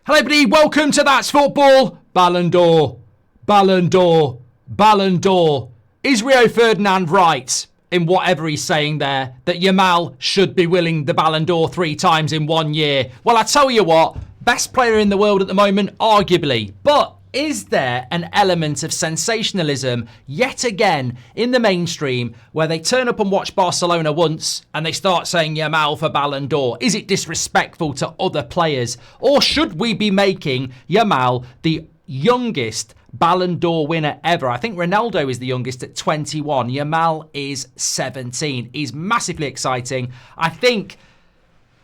Hello everybody, welcome to That's Football. Ballon d'Or, Ballon d'Or, Ballon d'Or. Is Rio Ferdinand right in whatever he's saying there, that Yamal should be winning the Ballon d'Or 3 times in 1 year? Well, I tell you what, best player in the world at the moment, arguably. But is there an element of sensationalism yet again in the mainstream where they turn up and watch Barcelona once and they start saying Yamal for Ballon d'Or? Is it disrespectful to other players? Or should we be making Yamal the youngest Ballon d'Or winner ever? I think Ronaldo is the youngest at 21. Yamal is 17. He's massively exciting. I think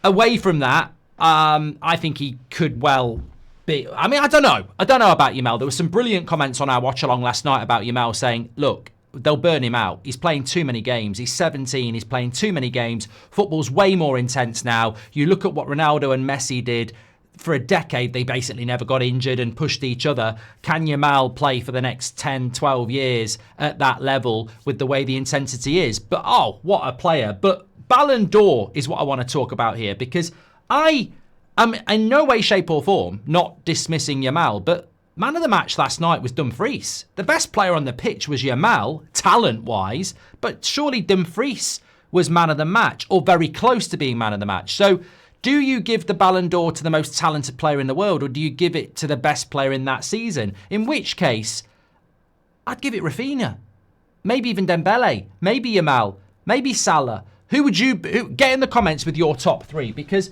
away from that, I think he could well be. I mean, I don't know about Yamal. There were some brilliant comments on our watch along last night about Yamal saying, look, they'll burn him out. He's playing too many games. He's 17. He's playing too many games. Football's way more intense now. You look at what Ronaldo and Messi did. For a decade, they basically never got injured and pushed each other. Can Yamal play for the next 10, 12 years at that level with the way the intensity is? But, oh, what a player. But Ballon d'Or is what I want to talk about here, because I am in no way, shape or form not dismissing Yamal, but man of the match last night was Dumfries. The best player on the pitch was Yamal, talent-wise, but surely Dumfries was man of the match, or very close to being man of the match. So do you give the Ballon d'Or to the most talented player in the world, or do you give it to the best player in that season? In which case, I'd give it Raphinha. Maybe even Dembele. Maybe Yamal. Maybe Salah. Who would you... Get in the comments with your top 3, because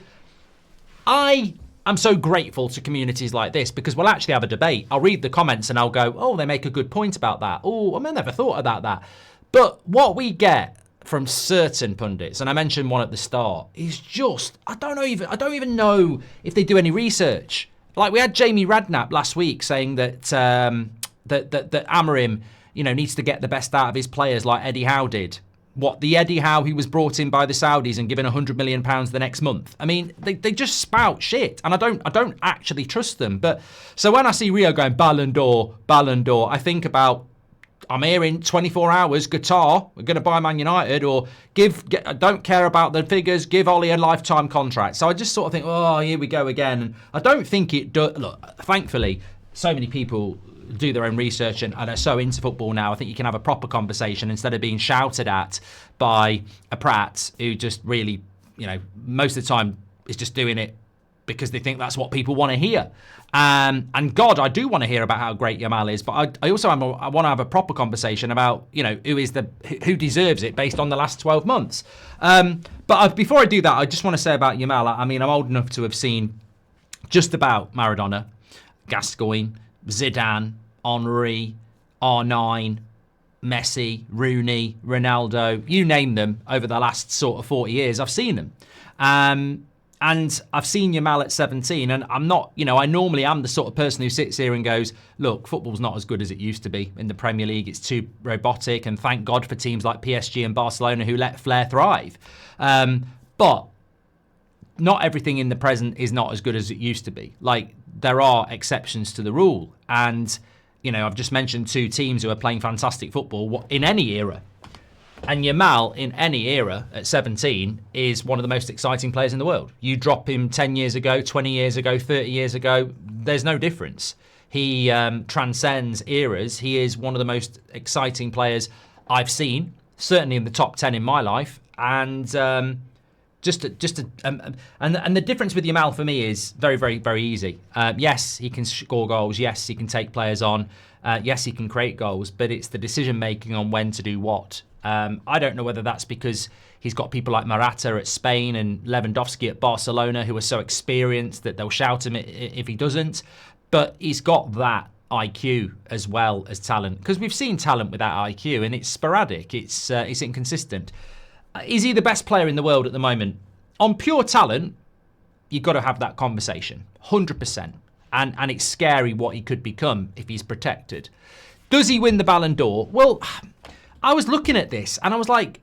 I am so grateful to communities like this, because we'll actually have a debate. I'll read the comments and I'll go, oh, they make a good point about that. Oh, I never thought about that. But what we get from certain pundits, and I mentioned one at the start, is just, I don't even know if they do any research. Like, we had Jamie Redknapp last week saying that that Amorim, needs to get the best out of his players like Eddie Howe did. What, the Eddie Howe who was brought in by the Saudis and given £100 million the next month? I mean, they just spout shit, and I don't actually trust them. But so when I see Rio going Ballon d'Or, I think about, I'm here in 24 hours, Qatar, we're going to buy Man United, or I don't care about the figures, give Ollie a lifetime contract. So I just sort of think, oh, here we go again. And I don't think it does. Look, thankfully, so many people do their own research and are so into football now. I think you can have a proper conversation instead of being shouted at by a prat who just really, most of the time is just doing it because they think that's what people want to hear. And God, I do want to hear about how great Yamal is, but I also I want to have a proper conversation about, who deserves it based on the last 12 months. But before I do that, I just want to say about Yamal, I mean, I'm old enough to have seen just about Maradona, Gascoigne, Zidane, Henry, R9, Messi, Rooney, Ronaldo, you name them, over the last sort of 40 years, I've seen them. And I've seen Yamal at 17, and I'm not, I normally am the sort of person who sits here and goes, look, football's not as good as it used to be in the Premier League. It's too robotic, and thank God for teams like PSG and Barcelona who let flair thrive. But not everything in the present is not as good as it used to be. Like, there are exceptions to the rule. And, I've just mentioned 2 teams who are playing fantastic football in any era. And Yamal, in any era, at 17, is one of the most exciting players in the world. You drop him 10 years ago, 20 years ago, 30 years ago, there's no difference. He transcends eras. He is one of the most exciting players I've seen, certainly in the top 10 in my life. And and the difference with Yamal for me is very, very, very easy. Yes, he can score goals. Yes, he can take players on. Yes, he can create goals. But it's the decision making on when to do what. I don't know whether that's because he's got people like Morata at Spain and Lewandowski at Barcelona who are so experienced that they'll shout him if he doesn't. But he's got that IQ as well as talent, because we've seen talent without IQ, and it's sporadic. It's inconsistent. Is he the best player in the world at the moment? On pure talent, you've got to have that conversation, 100%. And it's scary what he could become if he's protected. Does he win the Ballon d'Or? Well, I was looking at this and I was like,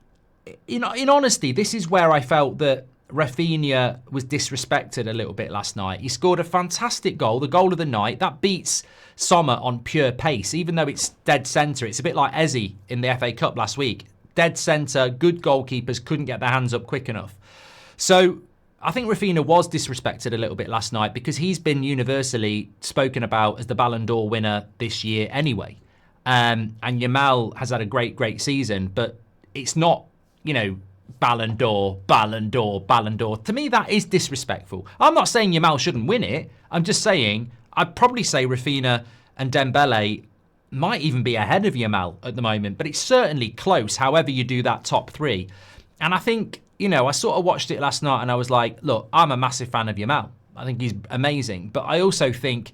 in honesty, this is where I felt that Raphinha was disrespected a little bit last night. He scored a fantastic goal, the goal of the night. That beats Sommer on pure pace, even though it's dead centre. It's a bit like Eze in the FA Cup last week. Dead centre, good goalkeepers couldn't get their hands up quick enough. So I think Raphinha was disrespected a little bit last night because he's been universally spoken about as the Ballon d'Or winner this year anyway. And Yamal has had a great season, but it's not, Ballon d'Or, Ballon d'Or, Ballon d'Or. To me, that is disrespectful. I'm not saying Yamal shouldn't win it. I'm just saying I'd probably say Raphinha and Dembele might even be ahead of Yamal at the moment, but it's certainly close however you do that top three. And I think, I sort of watched it last night and I was like, look, I'm a massive fan of Yamal. I think he's amazing. But I also think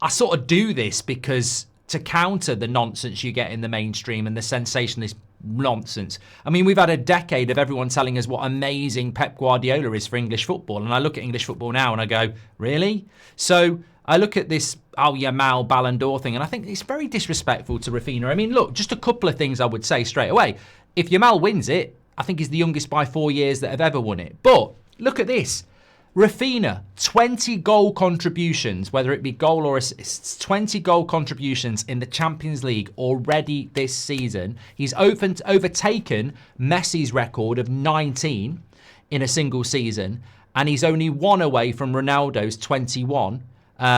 I sort of do this because to counter the nonsense you get in the mainstream and the sensationalist nonsense. I mean, we've had a decade of everyone telling us what amazing Pep Guardiola is for English football. And I look at English football now and I go, really? So I look at this Yamal Ballon d'Or thing and I think it's very disrespectful to Raphinha. I mean, look, just a couple of things I would say straight away. If Yamal wins it, I think he's the youngest by 4 years that have ever won it. But look at this. Raphinha, 20 goal contributions, whether it be goal or assists, 20 goal contributions in the Champions League already this season. He's overtaken Messi's record of 19 in a single season, and he's only one away from Ronaldo's 21,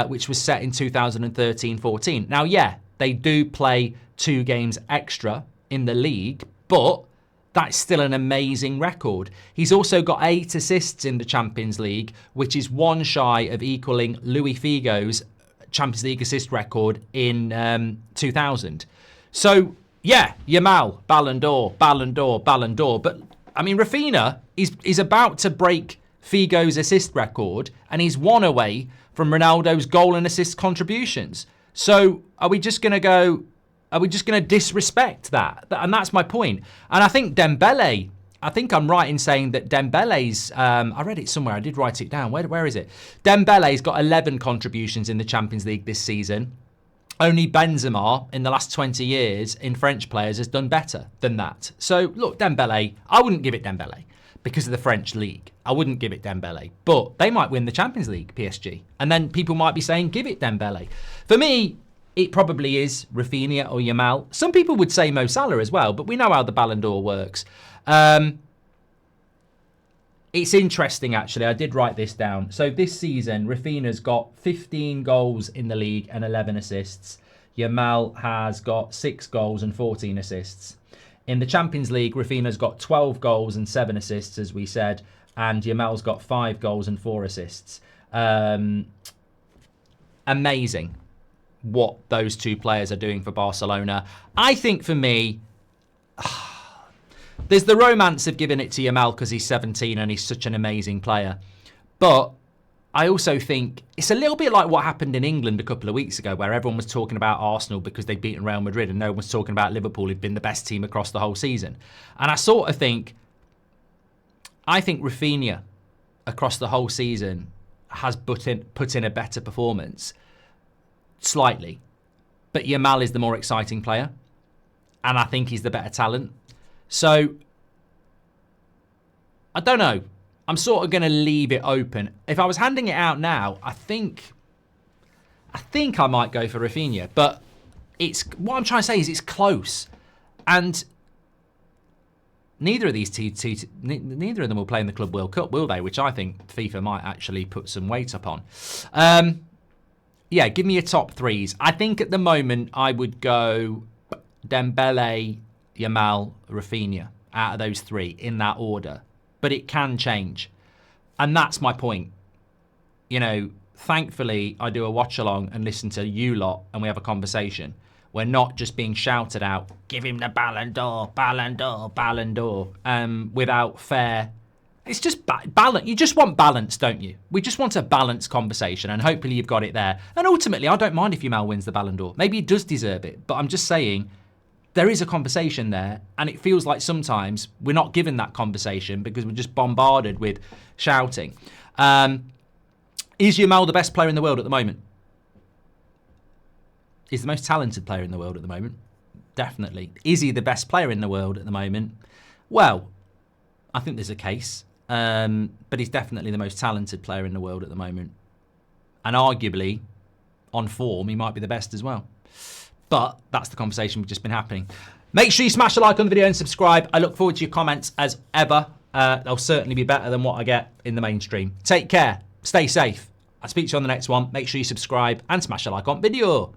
which was set in 2013-14. Now, yeah, they do play 2 games extra in the league, but that's still an amazing record. He's also got 8 assists in the Champions League, which is one shy of equaling Luis Figo's Champions League assist record in 2000. So, yeah, Yamal, Ballon d'Or, Ballon d'Or, Ballon d'Or. But, I mean, Raphinha is about to break Figo's assist record, and he's one away from Ronaldo's goal and assist contributions. So, are we just going to disrespect that? And that's my point. And I think Dembele, I think I'm right in saying that Dembele's, I read it somewhere, I did write it down. Where is it? Dembele's got 11 contributions in the Champions League this season. Only Benzema in the last 20 years in French players has done better than that. So look, Dembele, I wouldn't give it Dembele because of the French league. I wouldn't give it Dembele, but they might win the Champions League, PSG. And then people might be saying, give it Dembele. For me, it probably is Raphinha or Yamal. Some people would say Mo Salah as well, but we know how the Ballon d'Or works. It's interesting, actually. I did write this down. So this season, Raphinha's got 15 goals in the league and 11 assists. Yamal has got 6 goals and 14 assists. In the Champions League, Raphinha's got 12 goals and 7 assists, as we said, and Yamal's got 5 goals and 4 assists. Amazing what those two players are doing for Barcelona. I think for me, there's the romance of giving it to Yamal because he's 17 and he's such an amazing player. But I also think it's a little bit like what happened in England a couple of weeks ago where everyone was talking about Arsenal because they'd beaten Real Madrid and no one was talking about Liverpool who'd been the best team across the whole season. And I sort of think, Raphinha across the whole season has put in a better performance. Slightly. But Yamal is the more exciting player. And I think he's the better talent. So, I don't know. I'm sort of going to leave it open. If I was handing it out now, I think I might go for Raphinha. But what I'm trying to say is it's close. And neither of these neither of them will play in the Club World Cup, will they? Which I think FIFA might actually put some weight up on. Yeah, give me your top 3s. I think at the moment I would go Dembele, Yamal, Raphinha out of those 3 in that order. But it can change. And that's my point. Thankfully, I do a watch along and listen to you lot and we have a conversation. We're not just being shouted out, give him the Ballon d'Or, Ballon d'Or, Ballon d'Or, without fair. It's just balance. You just want balance, don't you? We just want a balanced conversation, and hopefully you've got it there. And ultimately, I don't mind if Yamal wins the Ballon d'Or. Maybe he does deserve it, but I'm just saying there is a conversation there, and it feels like sometimes we're not given that conversation because we're just bombarded with shouting. Is Yamal the best player in the world at the moment? He's the most talented player in the world at the moment. Definitely. Is he the best player in the world at the moment? Well, I think there's a case. But he's definitely the most talented player in the world at the moment. And arguably, on form, he might be the best as well. But that's the conversation we've just been happening. Make sure you smash a like on the video and subscribe. I look forward to your comments as ever. they'll certainly be better than what I get in the mainstream. Take care. Stay safe. I'll speak to you on the next one. Make sure you subscribe and smash a like on video.